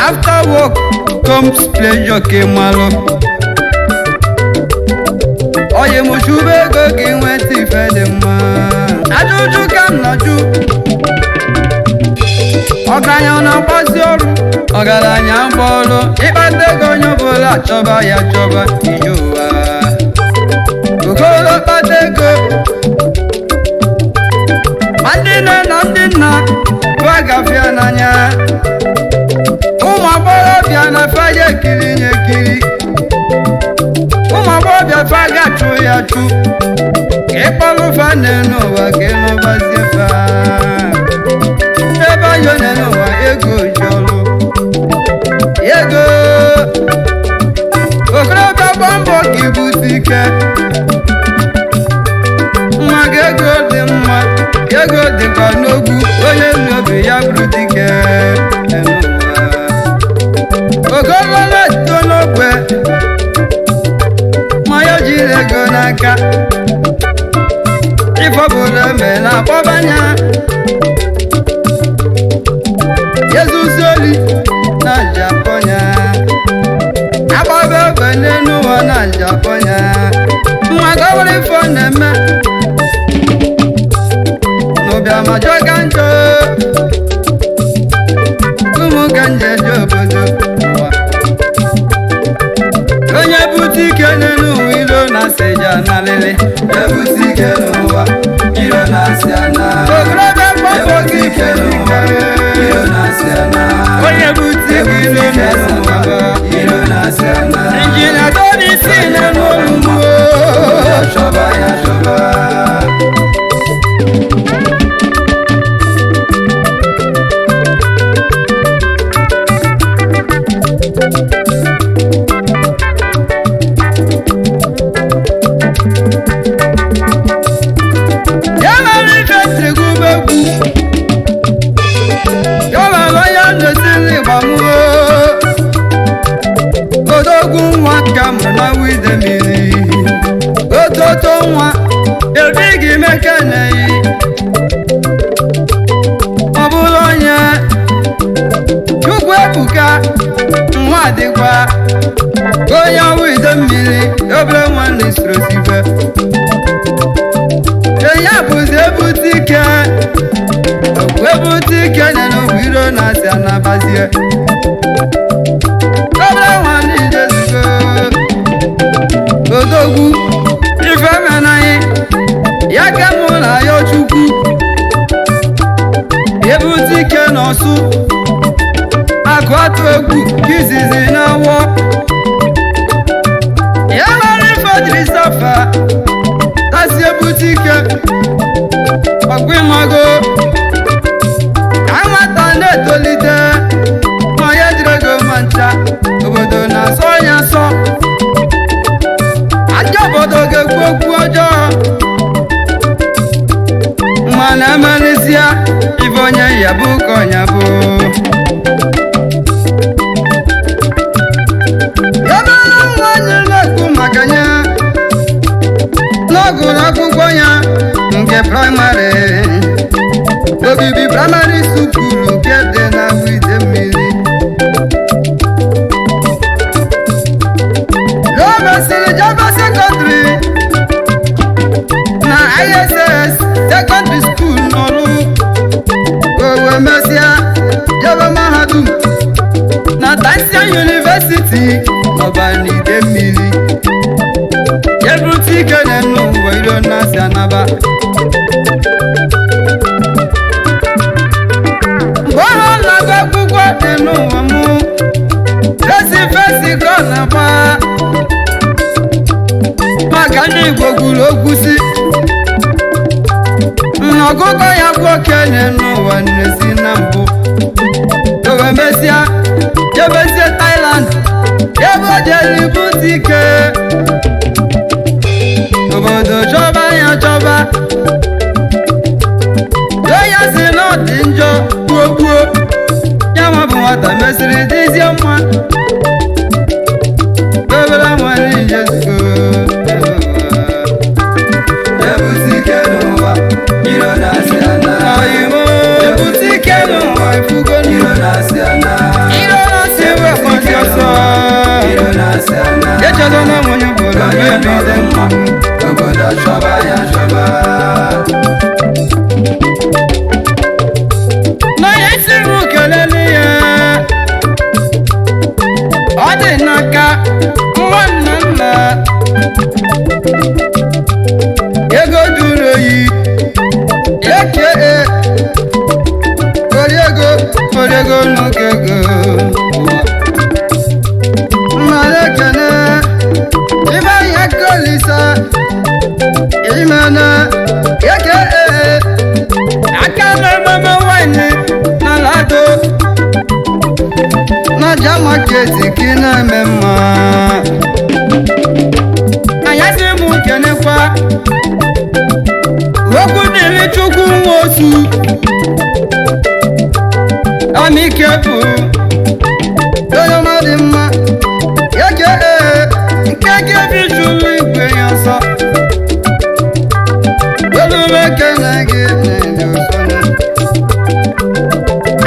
After work comes pleasure kemalo. Oye mushube go kinweti fedema. Ajuju kam naju. Oganya na pasi oru. Ogaranya mbolo. Ibande gonyo bola choba ya choba ijuwa. Ukolo pateko. Mandina nandina. Wagafia nanya. Umabobia na faye kiri nye kiri. Umabobia faga tu ya tu. Kepalu fa neno wa keno basiefa. Eba yo neno wa ego jolo. Ego. Okroba bombo kibutike. Magego de mma. Ego de kanogu. Oye nyobe ya brutike. Ogolola tonogwe Mayo jire gonaka Ifobule mena pobanya Jesus oli na Japonya Ababe benenu na Japonya Mwagawri foneme Nobia majoganjo Kumu ganje jobozo Onye butike nenu ilo na seja na lele. Butike nuwa ilo na siana. Ogrobe mbogo butike nuwa ilo na siana. Onye butike ilo na siana. Injina doni sine nolumo. Ya shoba ya shoba. Nwa ebigi mekene ọbụla onye Chukwu ebuka nwa dịkwa onye ọwụ ide mmiri obere nwanne sirosibe enye bụzi ebutike ebutike n'ubiro na asị anabazie obere nwanne ijezigo odogwu ya kemụla ya Chukwu ebutike n'ọsụ akụ atụ egwu izizi n'awọ ya nwere ife jiri safa tasi ebute ike ọgwụ ịmago ka nwata na-etolite ma ya jiri ego ma ncha obodo na-asọ ya nsọ aja obodo ga-ekwu okwu ọjọọ mana emerizia ibe onye ya bụ ka ọnya bụ ebe nwa anyị na-ekwu maka ya n'ọgụrụ akwụkwọ ya nke praịmarị obibi praịmarị sukulu nke dị na wide mmiri o mesịrị jebe sekọndịrị na ISS secondary school n'ọrụ owe mesịa jebe mahadum na Tansian University n'Ọbanide mmiri jebute ike na-enu ụwa iro na-asị anaba mgbe ọha na-agụ akwụkwọ na-enu ụwa mụ fesi ka ọ na-agba maka ndị Igbo gwuru okwu si ọgụgụ ya bụ okenye n'ụwa nnesi na mbụ owe mesịa jebezie Thailand ebe o jere ibute ike obodo chọba ya chọba ya si na ọ dị njọ gbuo ya ma bụ nwata mesịrị dịzie mma obere nwere Jesu ebute n'ụwa iro na-asị ana oyimo ebute ike n'ụwa ifugo iro na-asị ana iro na-asị wekọsi ọsọ iro na-asị ana echela na nwunye obodo mebide mma obodo chọba ya chọba n'onye isi m kelele ya ọ dị n'aka nwanna nna ego juru oyi eke oriego n'oge ego mmadụ ekene ibe ya kolisa imena eke aka na-ememe wine na lado na jamaketi ka ị na-eme mma anyasị m kenekwa okwu dịrị Chukwu nwa osu amike bụ onye ọma dị mma eke nke gebi jụrụ igwe ya ọsọ olumekene gị na-enye ụsọ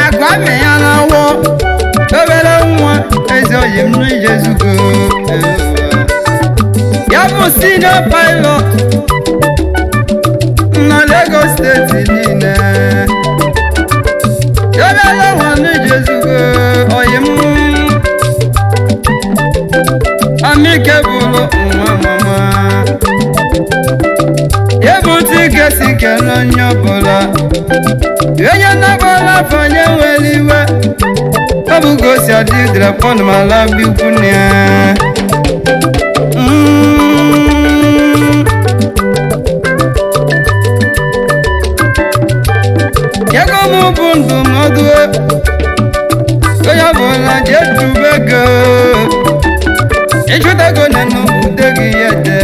agwa me ya na-awọ obere nwa ezi oyi m n'ijezugo ya bụ senior pilot na Lagos steeti niile obere nwa n'ijezugo oyi m amike bụrụ nwa mama ebute ike si kele onye ọbụla onye nabala fanye nwere iwe ọ bụ gosi adị drapon mala bikwu na ya ego m bụ ndụmọdụ onye ọbụla ji echube ego ịchụta ego na nnukwu gị ya ede